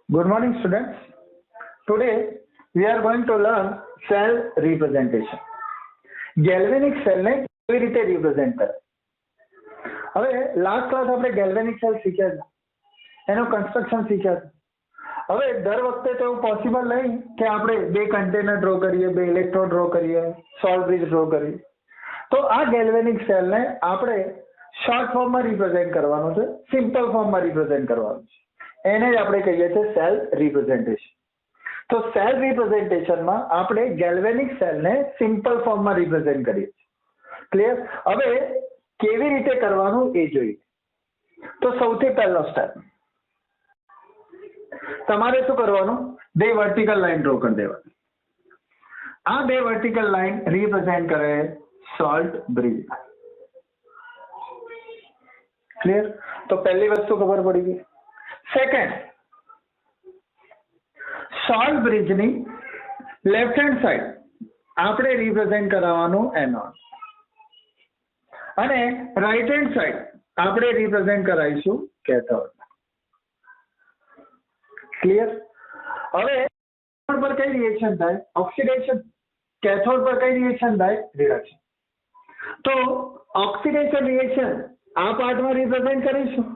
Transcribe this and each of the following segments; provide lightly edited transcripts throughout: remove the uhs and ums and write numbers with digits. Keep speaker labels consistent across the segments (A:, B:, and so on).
A: Good morning, students. Today we are going to learn cell representation. Galvanic સેલને કેવી રીતે represent કરે. હવે લાસ્ટ ક્લાસ આપણે ગેલ્વેનિક સેલ શીખ્યા હતા, એનું કન્સ્ટ્રક્શન શીખ્યા હતા. હવે દર વખતે તો એવું પોસિબલ નહીં કે આપણે બે કન્ટેનર ડ્રો કરીએ, બે ઇલેક્ટ્રોડ ડ્રો કરીએ, સોલ્ટ બ્રિજ ડ્રો કરીએ. તો આ ગેલ્વેનિક સેલને આપણે શોર્ટ ફોર્મમાં રિપ્રેઝેન્ટ કરવાનું છે, સિમ્પલ ફોર્મમાં રિપ્રેઝેન્ટ કરવાનું છે. એને જ આપણે કહીએ છીએ સેલ રિપ્રેઝેન્ટેશન. તો સેલ રિપ્રેઝેન્ટેશનમાં આપણે ગેલ્વેનિક સેલને સિમ્પલ ફોર્મમાં રિપ્રેઝેન્ટ કરીએ છીએ. ક્લિયર? હવે કેવી રીતે કરવાનું એ જોઈએ. તો સૌથી પહેલો સ્ટેપ, તમારે શું કરવાનું? બે વર્ટિકલ લાઈન ડ્રો કરી દેવાની. આ બે વર્ટિકલ લાઈન રિપ્રેઝેન્ટ કરે સોલ્ટ બ્રિજ. ક્લિયર? તો પહેલી વસ્તુ ખબર પડી ગઈ. સેકન્ડ, સોલ્ટ બ્રિજની લેફ્ટ હેન્ડ સાઈડ આપણે રિપ્રેઝેન્ટ કરાવવાનું એનોડ અને રાઈટ હેન્ડ સાઈડ આપણે રિપ્રેઝેન્ટ કરાવીશું કેથોડ. ક્લિયર? હવે એનોડ પર કઈ રિએક્શન થાય? ઓક્સિડેશન. કેથોડ પર કઈ રિએક્શન થાય? રિડક્શન. તો ઓક્સિડેશન રિએક્શન આ પાર્ટમાં રિપ્રેઝેન્ટ કરીશું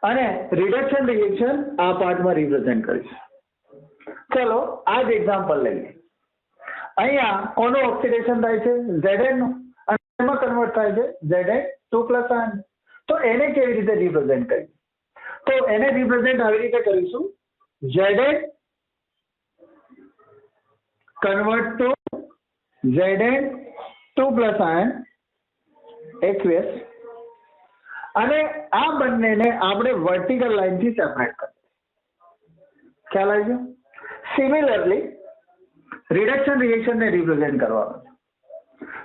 A: અને રિડક્શન રિએક્શન આ પાર્ટમાં રિપ્રેઝેન્ટ કરીશું. ચલો આ જ એક્ઝામ્પલ લઈએ. અહીંયા કોનું ઓક્સિડેશન થાય છે? Zn નું, અને એમાં કન્વર્ટ થાય છે Zn2+ ion. તો એને કેવી રીતે રિપ્રેઝેન્ટ કરીએ? તો એને રિપ્રેઝેન્ટ આવી રીતે કરીશું, Zn convert to Zn2+ ion aqueous, અને આ બંનેને આપણે વર્ટિકલ લાઈનથી સેપરેટ કરીએ. ખ્યાલ આવી ગયો? સિમિલરલી રિડક્શન રિએક્શનને રિપ્રેઝેન્ટ કરવાનું છે.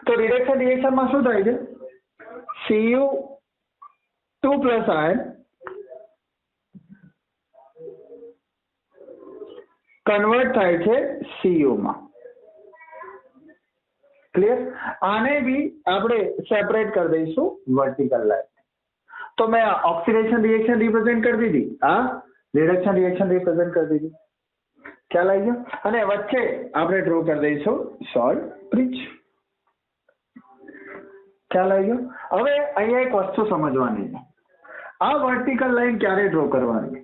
A: તો રિડક્શન રિએક્શનમાં શું થાય છે? Cu2+ ion કન્વર્ટ થાય છે Cu માં. ક્લિયર? આને બી આપણે સેપરેટ કરી દઈશું વર્ટિકલ લાઈન. તો મેં ઓક્સિડેશન રિએક્શન રિપ્રેઝેન્ટ કરી દીધી, આ રિડક્શન રિએક્શન રિપ્રેઝેન્ટ કરી દીધી. ખ્યાલ આવી ગયો? અને વચ્ચે આપણે ડ્રો કરી દઈશું સોલ્ટ બ્રિજ. ખ્યાલ આવી ગયો? હવે અહીંયા એક વસ્તુ સમજવાની છે. આ વર્ટિકલ લાઈન ક્યારે ડ્રો કરવાની?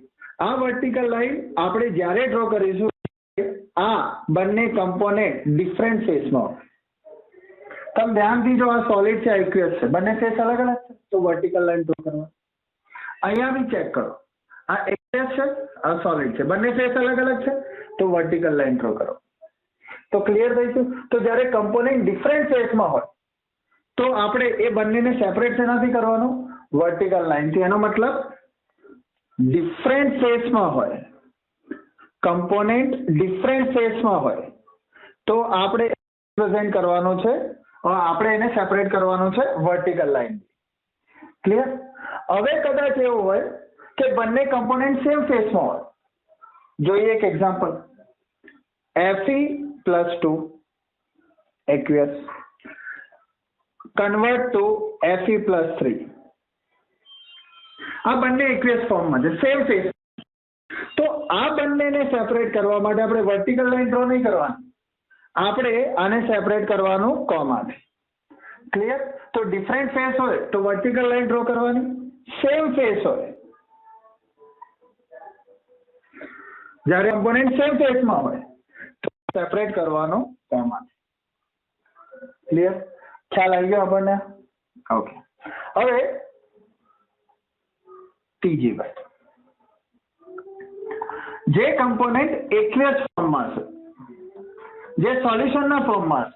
A: આ વર્ટિકલ લાઈન આપણે જ્યારે ડ્રો કરીશું આ બંને કમ્પોનેન્ટ ડિફરન્ટ ફેસમાં. તમે ધ્યાનથી જો, આ સોલિડ છે, એક્વિયસ છે, બંને ફેસ અલગ અલગ છે, તો વર્ટિકલ લાઈન ડ્રો કરવા. અહીંયા બી ચેક કરો, આ એક્વિયસ છે, આ સોલિડ છે, બંને ફેસ અલગ અલગ છે, તો વર્ટિકલ લાઈન ડ્રો કરો. તો ક્લિયર થઈશું? તો જ્યારે કમ્પોનેન્ટ ડિફરન્ટ ફેસમાં હોય તો આપણે એ બંનેને સેપરેટ શેનાથી કરવાનું? વર્ટિકલ લાઈનથી. એનો મતલબ ડિફરન્ટ ફેસમાં હોય, કમ્પોનેન્ટ ડિફરન્ટ ફેસમાં હોય તો આપણે રિપ્રેઝેન્ટ કરવાનું છે, આપણે એને સેપરેટ કરવાનું છે વર્ટિકલ લાઈન. ક્લિયર? હવે કદાચ એવું હોય કે બંને કમ્પોનેન્ટ સેમ ફેસમાં હોય. જોઈએ એક example, Fe+2 aqueous convert two Fe+3. આ બંને એક્વિયસ ફોર્મમાં છે, સેમ ફેસ. તો આ બંનેને સેપરેટ કરવા માટે આપણે વર્ટિકલ લાઈન ડ્રો નહીં કરવાની, આપણે આને સેપરેટ કરવાનું કોમાથી. ક્લિયર? તો ડિફરન્ટ ફેસ હોય તો વર્ટિકલ લાઈન ડ્રો કરવાની, સેમ ફેસ હોય જ્યારે કમ્પોનેન્ટ સેમ ફેસમાં હોય તો સેપરેટ કરવાનો કોમાથી. ક્લિયર? ખ્યાલ આવી ગયો આપણને? ઓકે. હવે ત્રીજી વાત, જે કમ્પોનેન્ટ એક્વિયસ ફોર્મમાં છે, જે સોલ્યુશનના ફોર્મમાં છે,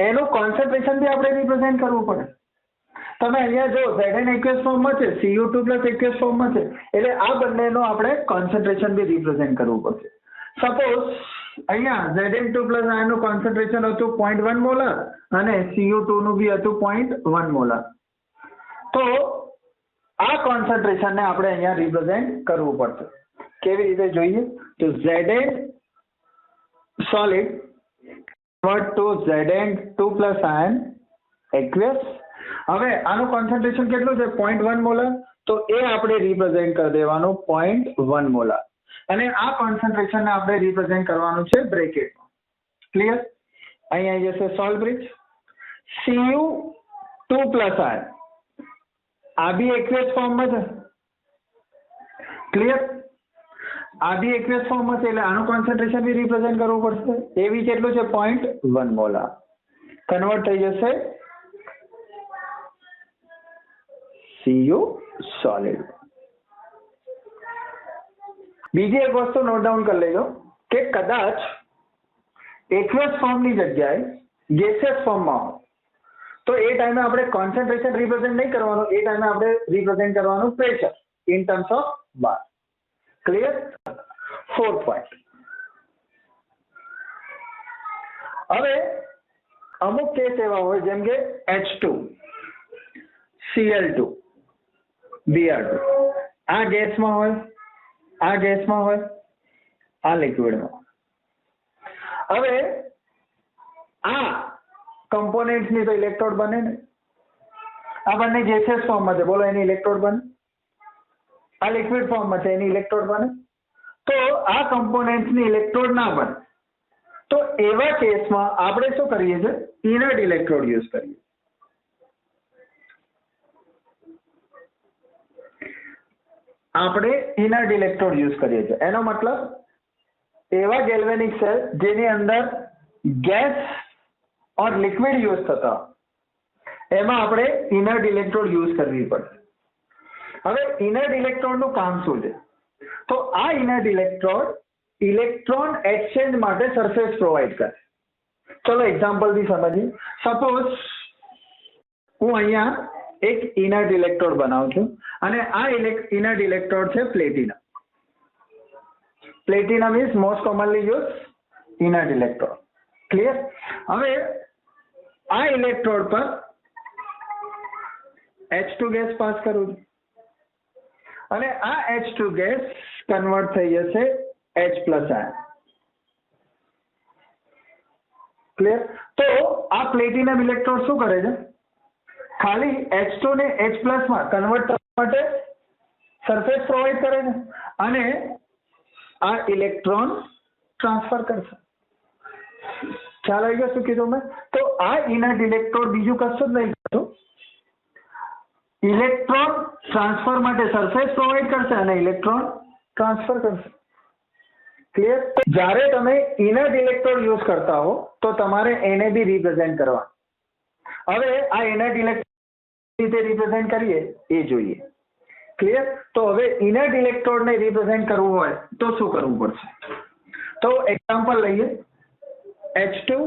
A: એનું કોન્સન્ટ્રેશન બી આપણે રિપ્રેઝેન્ટ કરવું પડે. તમે અહીંયા જો Zn એક્વિયસ ફોર્મમાં છે, Cu2+ એક્વિયસ ફોર્મમાં છે, એટલે આ બંનેનો આપણે કોન્સન્ટ્રેશન બી રિપ્રેઝેન્ટ કરવું પડશે. સપોઝ અહીંયા Zn2+ આયનનું કોન્સન્ટ્રેશન હતું 0.1 મોલર અને Cu2 નું બી હતું 0.1 મોલર. તો આ કોન્સન્ટ્રેશનને આપણે અહીંયા રિપ્રેઝેન્ટ કરવું પડશે. કેવી રીતે જોઈએ? તો Zn solid convert to Zn2+ ion aqueous. હવે આનું કોન્સન્ટ્રેશન કેટલું છે? 0.1 મોલર. તો એ આપણે રિપ્રેઝેન્ટ કરી દેવાનું 0.1 મોલાર અને આ કોન્સન્ટ્રેશનને આપણે રિપ્રેઝેન્ટ કરવાનું છે બ્રેકેટમાં. ક્લિયર? અહીં આવી જશે સોલ્ટ બ્રિજ. Cu2 + આ બી એક્વેસ ફોર્મમાં છે. ક્લિયર? આ બી એક્વેસ ફોર્મમાં છે એટલે આનું કોન્સન્ટ્રેશન બી રિપ્રેઝેન્ટ કરવું પડશે. એ બી કેટલું છે? 0.1 મોલાર. કન્વર્ટ થઈ જશે Cu સોલિડ. બીજી એક વસ્તુ નોટ ડાઉન કરી લેજો કે કદાચ એક્વેસ ફોર્મની જગ્યાએ ગેસિયસ ફોર્મમાં હોય તો એ ટાઈમે આપણે કોન્સન્ટ્રેશન રિપ્રેઝેન્ટ નહીં કરવાનું, એ ટાઈમે આપણે રિપ્રેઝેન્ટ કરવાનું pressure in terms of bar. Clear? 4 point. હવે અમુક કેસ એવા હોય જેમ કે H2, Cl2, Br2 આ ગેસમાં હોય, આ ગેસમાં હોય, આ લિક્વિડમાં. હવે આ કમ્પોનેન્ટ્સની તો ઇલેક્ટ્રોડ બને ને, આ બંને ગેસિયસ ફોર્મમાં છે, બોલો એની ઇલેક્ટ્રોડ બને. આ લિક્વિડ ફોર્મમાં છે, એની ઇલેક્ટ્રોડ બને. તો આ કમ્પોનેન્ટ્સની ઇલેક્ટ્રોડ ના બને તો એવા કેસમાં આપણે શું કરીએ છીએ? ઇનર્ટ ઇલેક્ટ્રોડ યુઝ કરીએ. આપણે ઇનર્ટ ઇલેક્ટ્રોડ યુઝ કરીએ છીએ. એનો મતલબ એવા ગેલ્વેનિક સેલ જેની અંદર ગેસ ઓર લિક્વિડ યુઝ થતા એમાં આપણે ઇનર્ટ ઇલેક્ટ્રોડ યુઝ કરવી પડે. હવે ઇનર્ટ ઇલેક્ટ્રોડનું કામ શું છે? તો આ ઇનર્ટ ઇલેક્ટ્રોડ ઇલેક્ટ્રોન એક્સચેન્જ માટે સરફેસ પ્રોવાઈડ કરે. ચલો એક્ઝામ્પલથી સમજીએ. સપોઝ હું અહીંયા એક ઇનર્ટ ઇલેક્ટ્રોડ બનાવું છું અને આ ઇનર્ટ ઇલેક્ટ્રોડ છે platinum. Platinum is most commonly use inert electrode. Clear? હવે આ ઇલેક્ટ્રોડ પર H2 ગેસ પાસ કરું છું અને આ H2 ગેસ કન્વર્ટ થઈ જશે H+ આયન. ક્લિયર? તો આ પ્લેટિનમ ઇલેક્ટ્રોડ શું કરે છે? ખાલી H2 ને H+ માં કન્વર્ટ કરવા માટે સરફેસ પ્રોવાઈડ કરે છે અને આ ઇલેક્ટ્રોન ટ્રાન્સફર કરશે. ખ્યાલ આવી ગયો શું કીધું મેં? તો આ ઇનર્ટ ઇલેક્ટ્રોડ બીજું કશું જ નહીં કરતું, ઇલેક્ટ્રોન ટ્રાન્સફર માટે સરફેસ પ્રોવાઈડ કરશે અને ઇલેક્ટ્રોન ટ્રાન્સફર કરશે. ક્લિયર? જ્યારે તમે ઇનર્ટ ઇલેક્ટ્રોડ યુઝ કરતા હો તો તમારે એને બી રિપ્રેઝેન્ટ કરવા. હવે આ ઇનર્ટ ઇલેક્ટ્રોડ રીતે રિપ્રેઝેન્ટ કરીએ એ જોઈએ. ક્લિયર? તો હવે ઇનર્ટ ઇલેક્ટ્રોડને રિપ્રેઝેન્ટ કરવું હોય તો શું કરવું પડશે? તો એક્ઝામ્પલ લઈએ. H2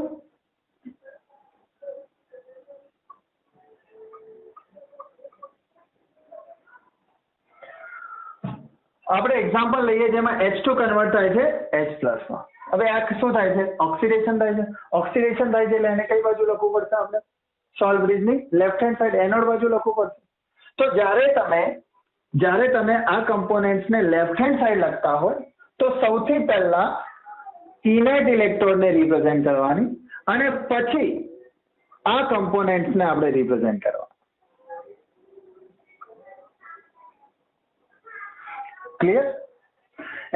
A: આપણે એક્ઝામ્પલ લઈએ જેમાં H2 કન્વર્ટ થાય છે H+ માં. હવે આ શું થાય છે? ઓક્સિડેશન થાય છે. ઓક્સિડેશન થાય છે એટલે એને કઈ બાજુ લખવું પડશે? આપણે સોલ્ટ બ્રિજની લેફ્ટ હેન્ડ સાઈડ એનોડ બાજુ લખવું પડશે. તો જ્યારે તમે આ કમ્પોનેન્ટ્સને લેફ્ટ હેન્ડ સાઈડ લખતા હોય તો સૌથી પહેલા ઇનર્ટ ઇલેક્ટ્રોડને રિપ્રેઝેન્ટ કરવાની અને પછી આ કમ્પોનેન્ટ્સને આપણે રિપ્રેઝેન્ટ કરવા. ક્લિયર?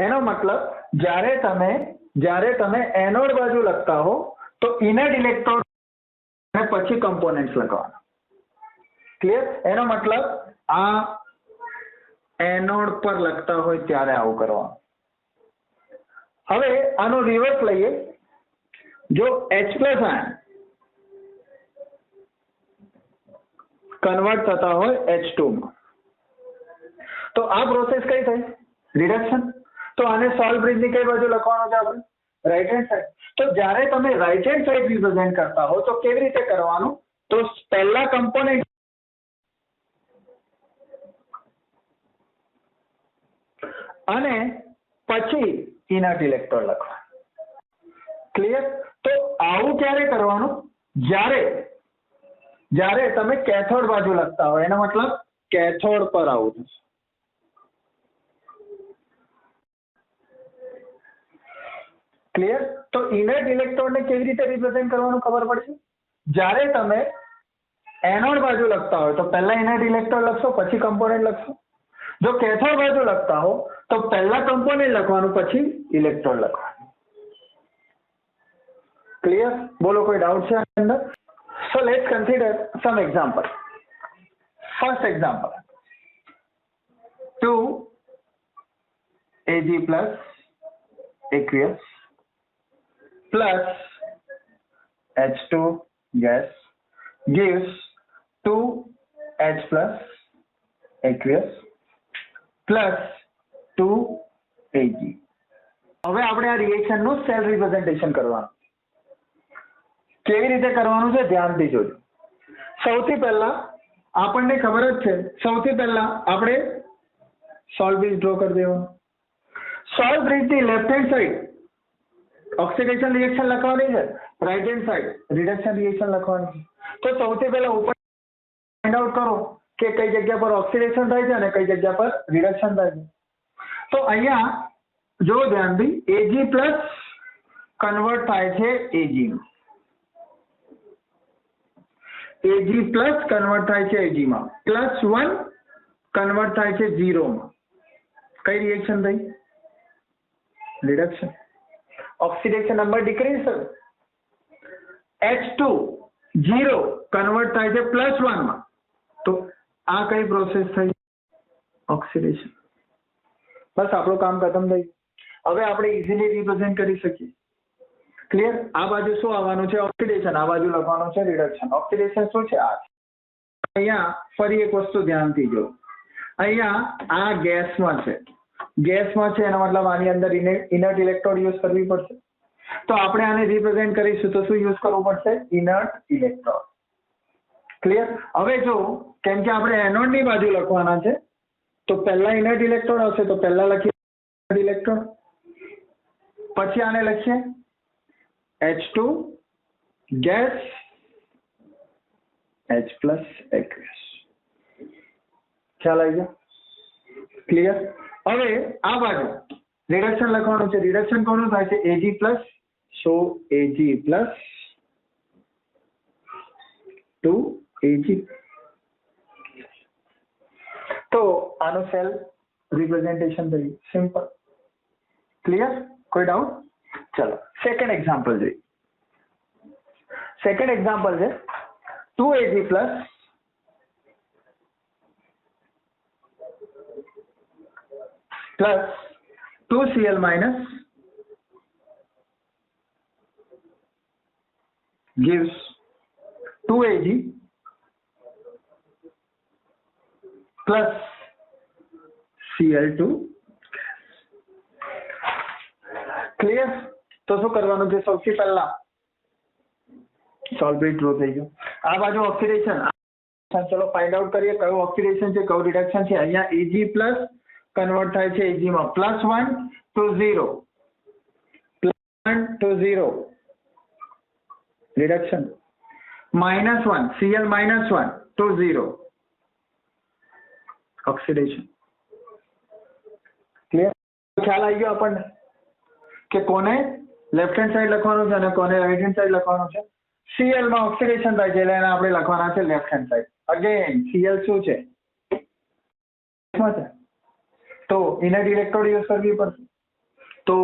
A: એનો મતલબ જ્યારે તમે એનોડ બાજુ લખતા હો તો ઇનર્ટ ઇલેક્ટ્રોડ અને પછી કમ્પોનેન્ટ્સ લખવાના. ક્લિયર? એનો મતલબ આ એનોડ પર લખતા હોય ત્યારે આવું કરવાનું. હવે આનો રિવર્સ લઈએ. જો H+ આયન કન્વર્ટ થતા હોય H2 માં તો આ પ્રોસેસ કઈ થઈ? રિડક્શન. તો આને સોલ્ટ બ્રિજની કઈ બાજુ લખવાનું છે આપણે? Right hand side. તો જ્યારે તમે રાઈટ હેન્ડ સાઈડ રિપ્રેઝેન્ટ કરતા હો તો કેવી રીતે કરવાનું? તો પહેલા કમ્પોનેન્ટ અને પછી ઇનર્ટ ઇલેક્ટ્રોડ લખવા. ક્લિયર? તો આવું ક્યારે કરવાનું? જ્યારે તમે કેથોડ બાજુ લખતા હોય, એનો મતલબ કેથોડ પર આવું થશે. ક્લિયર? તો ઇનર્ટ ઇલેક્ટ્રોડને કેવી રીતે રિપ્રેઝેન્ટ કરવાનું ખબર પડશે? જ્યારે તમે એનોડ બાજુ લખતા હોય તો પહેલા ઇનર્ટ ઇલેક્ટ્રોડ લખશો પછી કમ્પોનેન્ટ લખશો. જો કેથોડ બાજુ લખતા હો તો પહેલા કમ્પોનન્ટ લખવાનું, પછી ઇલેક્ટ્રોન લખવાનું. ક્લિયર? બોલો, કોઈ ડાઉટ છે આની અંદર? So let's consider some example. First example, 2 Ag plus aqueous plus H2 gas gives 2H plus aqueous plus 2Ag. હવે આપણે આ રિએક્શન નું સેલ રિપ્રેઝન્ટેશન કરવાનું. કેવી રીતે કરવાનું છે ધ્યાનથી જોજો. સૌથી પહેલા આપણને ખબર જ છે, સૌથી પહેલા આપણે સોલ્ટ બ્રિજ ડ્રો કરી દેવાનું. સોલ્ટ બ્રિજ ની left hand side oxidation reaction લખવાની છે, right hand side reduction reaction લખવાની છે. તો સૌથી પહેલા ઉપર ફાઇન્ડ આઉટ કરો કે કઈ જગ્યા પર ઓક્સિડેશન થાય છે અને કઈ જગ્યા પર રિડક્શન થાય છે. તો અહીંયા જો ધ્યાનથી Ag પ્લસ કન્વર્ટ થાય છે Ag માં, Ag પ્લસ કન્વર્ટ થાય છે Ag માં, +1 કન્વર્ટ થાય છે 0 માં. કઈ રિએક્શન થઈ? રિડક્શન. ઓક્સિડેશન નંબર ડિક્રીઝ થયો. H2 0 કન્વર્ટ થાય છે +1 માં. તો આ કઈ પ્રોસેસ થઈ? ઓક્સિડેશન. બસ આપણું કામ ખતમ થઈ. હવે આપણે ઇઝીલી રિપ્રેઝેન્ટ કરી શકીએ. ક્લિયર? આ બાજુ શું આવવાનું છે? ઓક્સિડેશન. આ બાજુ લખવાનું છે રિડક્શન. ઓક્સિડેશન શું છે? આ. અહીંયા ફરી એક વસ્તુ ધ્યાનથી જો. અહીંયા આ ગેસમાં છે, ગેસમાં છે એનો મતલબ આની અંદર ઇનર્ટ ઇલેક્ટ્રોડ યુઝ કરવી પડશે. તો આપણે આને રિપ્રેઝેન્ટ કરીશું તો શું યુઝ કરવું પડશે? Inert electrode. ક્લિયર? હવે જો કેમ કે આપણે એનોડ ની બાજુ લખવાના છે તો પહેલા ઇનર્ટ ઇલેક્ટ્રોડ આવશે, તો પહેલા લખીએ ઇનર્ટ ઇલેક્ટ્રોડ, પછી આને લખીએ H2 gas H plus aqueous. ખ્યાલ આવી ગયો? ક્લિયર? હવે આ બાજુ રિડક્શન લખવાનું છે. રિડક્શન કોનું થાય છે? Ag plus. So Ag plus 2Ag. તો આનું સેલ રિપ્રેઝન્ટેશન થયું. સિમ્પલ. ક્લિયર? કોઈ ડાઉટ? ચલો સેકન્ડ એક્ઝામ્પલ જોઈએ. સેકન્ડ એક્ઝામ્પલ છે 2Ag plus plus 2Cl minus gives 2Ag plus Cl2. ક્લિયર? તો શું કરવાનું છે? સૌથી પહેલા સોલ્ટ બ્રિજ ડ્રો થઈ ગયો. આ બાજુ ઓક્સિડેશન. ચલો ફાઇન્ડ આઉટ કરીએ કયું ઓક્સિડેશન છે, કયું રિડક્શન છે. અહીંયા Ag પ્લસ કન્વર્ટ થાય છે Ag માં, +1 to 0, +1 to 0 reduction, -1 Cl -1 to 0 oxidation. Clear? ખ્યાલ આવી ગયો આપણને કે કોને લેફ્ટ હેન્ડ સાઈડ લખવાનું છે અને કોને રાઈટ હેન્ડ સાઈડ લખવાનું છે. Cl માં ઓક્સિડેશન થાય છે એટલે એને આપણે લખવાના છે left hand side. Again Cl શું છે? તો ઇનર્ટ ઇલેક્ટ્રોડ યુઝ કરવી પડશે. તો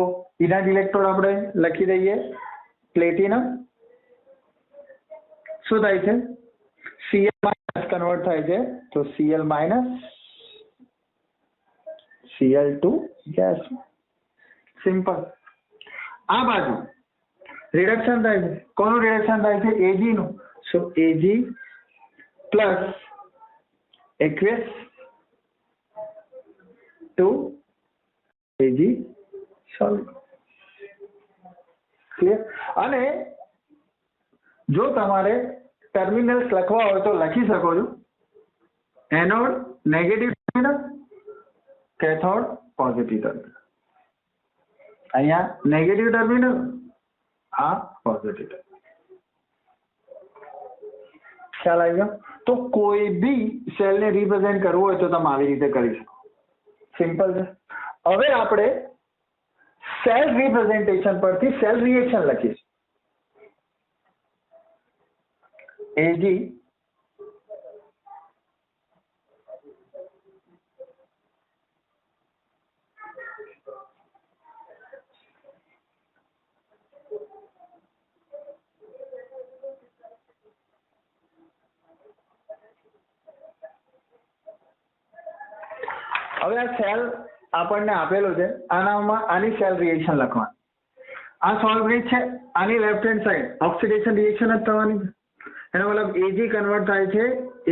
A: ઇનર્ટ ઇલેક્ટ્રોડ આપણે લખી દઈએ પ્લેટિનમ. શું થાય છે? Cl માઇનસ કન્વર્ટ થાય છે તો Cl minus Cl2 gas. Simple. આ બાજુ રિડક્શન થાય છે. કોનું રિડક્શન થાય છે? Ag નું. સો Ag plus aqueous to Ag solid. Clear? અને જો તમારે ટર્મિનલ્સ લખવા હોય તો લખી શકો છો. Anode negative terminal, cathode positive terminal. અહીંયા નેગેટિવ ટર્મિનલ, આ પોઝિટિવ ટર્મિનલ. ખ્યાલ આવી ગયો? તો કોઈ બી સેલને રિપ્રેઝેન્ટ કરવું હોય તો તમે આવી રીતે કરી શકો. સિમ્પલ છે. હવે આપણે સેલ રિપ્રેઝન્ટેશન પરથી સેલ રિએક્શન લખીશું. Ag હવે આ સેલ આપણને આપેલો છે, આનામાં આની સેલ રિએક્શન લખવાની. આ સોલ્વ બ્રિજ છે, આની left hand side oxidation reaction જ થવાની છે. એનો મતલબ Ag કન્વર્ટ થાય છે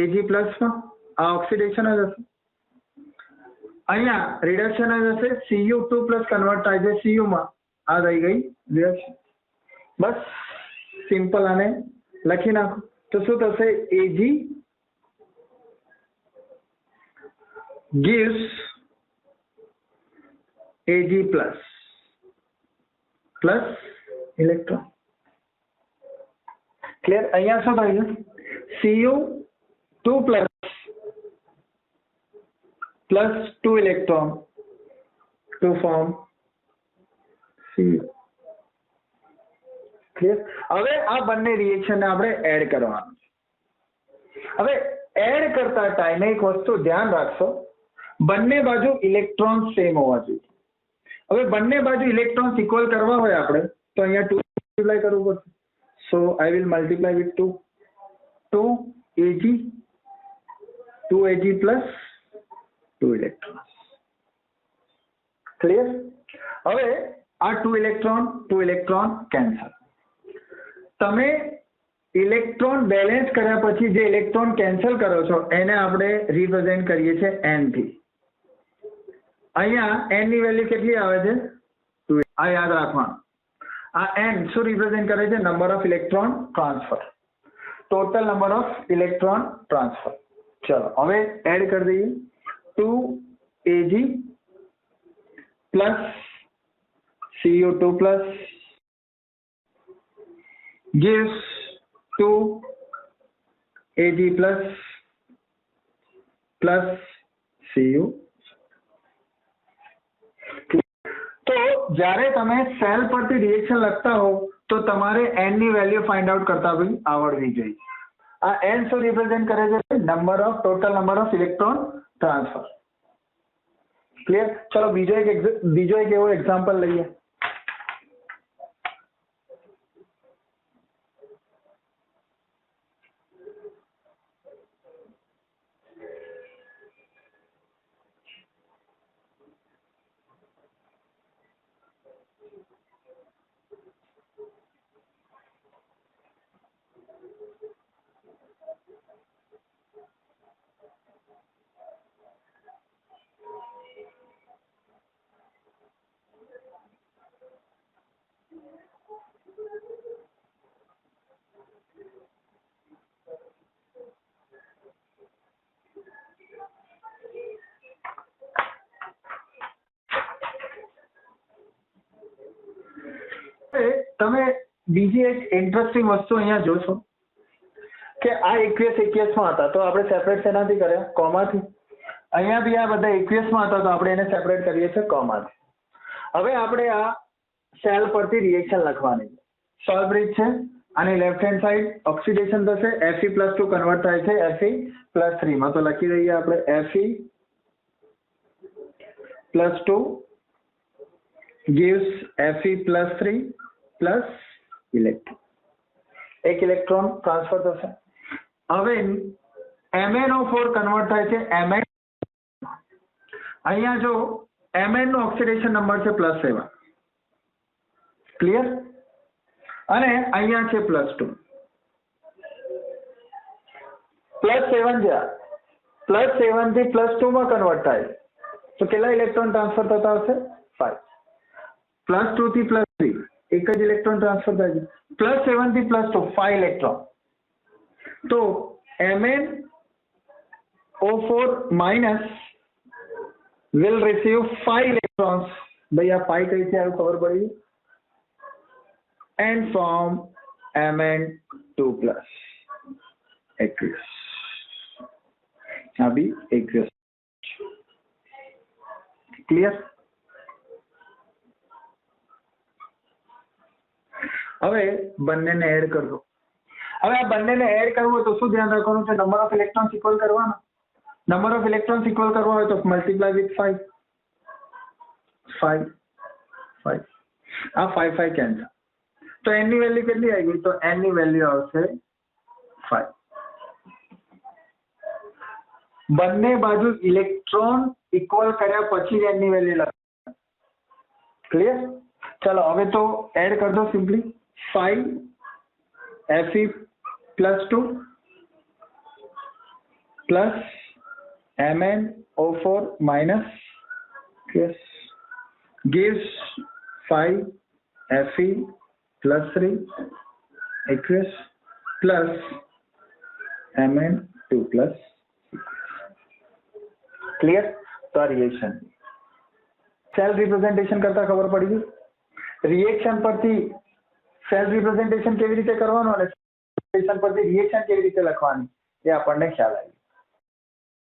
A: Ag પ્લસમાં, આ ઓક્સિડેશન જ હશે. અહીંયા રિડક્શન જ હશે, Cu2 પ્લસ કન્વર્ટ થાય છે Cu માં, આ થઈ ગઈ રિડક્શન. બસ સિમ્પલ આને લખી નાખો તો શું થશે? Ag gives Ag plus electron. Clear? અહીંયા શું થાય છે? Cu2 plus 2 electron to form Cu. Clear? હવે આ બંને રિએક્શન ને આપણે એડ કરવાનું છે. હવે એડ કરતા ટાઈમે એક વસ્તુ ધ્યાન રાખશો, બંને બાજુ ઇલેક્ટ્રોન સેમ હોવા જોઈએ. હવે બંને બાજુ ઇલેક્ટ્રોન ઇક્વલ કરવા હોય આપણે તો અહીંયા 2 મલ્ટીપ્લાય કરવું પડશે. So I will multiply with 2 Ag plus 2 electron. Clear? હવે આ 2 ઇલેક્ટ્રોન કેન્સલ. તમે ઇલેક્ટ્રોન બેલેન્સ કર્યા પછી જે ઇલેક્ટ્રોન કેન્સલ કરો છો એને આપણે રિપ્રેઝેન્ટ કરીએ છીએ n થી. અહીંયા n ની વેલ્યુ કેટલી આવે છે? 2. આ યાદ રાખવાનું. આ n શું રિપ્રેઝેન્ટ કરે છે? Number of electron transfer, total number of electron transfer. ચલો હવે એડ કરી દઈએ. 2 Ag plus Cu2 plus gives 2 Ag plus Cu. તો જ્યારે તમે સેલ પરથી રિએક્શન લખતા હો તો તમારે n ની વેલ્યુ ફાઇન્ડ આઉટ કરતા બી આવડવી જોઈએ. આ n શું રિપ્રેઝેન્ટ કરે છે? Total number of electron transfer. Clear? ચલો બીજો એક એવો એક્ઝામ્પલ લઈએ. તમે બીજી એક ઇન્ટરેસ્ટિંગ વસ્તુ અહીંયા જોશો કે આ 21 માં હતા તો આપણે સેપરેટ શેનાથી કર્યા? કોમાથી. અહીંયા બી આ બધા 21 માં હતા તો આપણે એને સેપરેટ કરીએ છીએ કોમાથી. હવે આપણે આ સેલ પરથી રિએક્શન લખવાની છે. સોલ્વ બ્રિજ છે, આની લેફ્ટ હેન્ડ સાઈડ ઓક્સિડેશન થશે, Fe+2 કન્વર્ટ થાય છે Fe+3 માં, તો લખી દઈએ આપણે Fe+2 gives Fe+3 plus electron. એક ઇલેક્ટ્રોન ટ્રાન્સફર થશે. હવે MnO4 કન્વર્ટ થાય છે Mn. અહીંયા જો Mn નો ઓક્સિડેશન નંબર છે +7. ક્લિયર? અને અહીંયા છે +2. +7 જ્યાં +7 થી +2 માં કન્વર્ટ થાય તો કેટલા ઇલેક્ટ્રોન ટ્રાન્સફર થતા હશે? 5. +2 થી +3 એક જ ઇલેક્ટ્રોન ટ્રાન્સફર થાય છે. +7 થી +2 5 ઇલેક્ટ્રોન. તો MnO4 minus will receive 5 electrons. ભાઈ આ 5 કઈ છે આવું ખબર પડી? and form Mn2 plus aqueous. આ બી aqueous. ક્લિયર? હવે બંનેને એડ કરજો. હવે આ બંનેને એડ કરવું હોય તો શું ધ્યાન રાખવાનું છે? નંબર ઓફ ઇલેક્ટ્રોન્સ ઇક્વલ કરવાના. નંબર ઓફ ઇલેક્ટ્રોન્સ ઇક્વલ કરવા હોય તો મલ્ટીપ્લાય વિથ 5. આ 5 કેન્સલ. તો n ની વેલ્યુ કેટલી આવી ગઈ? તો n ની વેલ્યુ આવશે 5. બંને બાજુ ઇલેક્ટ્રોન ઇક્વલ કર્યા પછી જ એની વેલ્યુ લખ. ક્લિયર? ચલો હવે તો એડ કરી દો simply. 5 Fe + 2 plus MnO4 minus yes gives 5 Fe + 3 aqueous plus Mn2 plus clear? તો આ રિએક્શન સેલ રિપ્રેઝન્ટેશન કરતા ખબર પડી ગઈ. રિએક્શન પરથી સેલ રિપ્રેઝન્ટેશન કેવી રીતે કરવાનું અને પરથી રિએક્શન કેવી રીતે લખવાની એ આપણને ખ્યાલ આવી.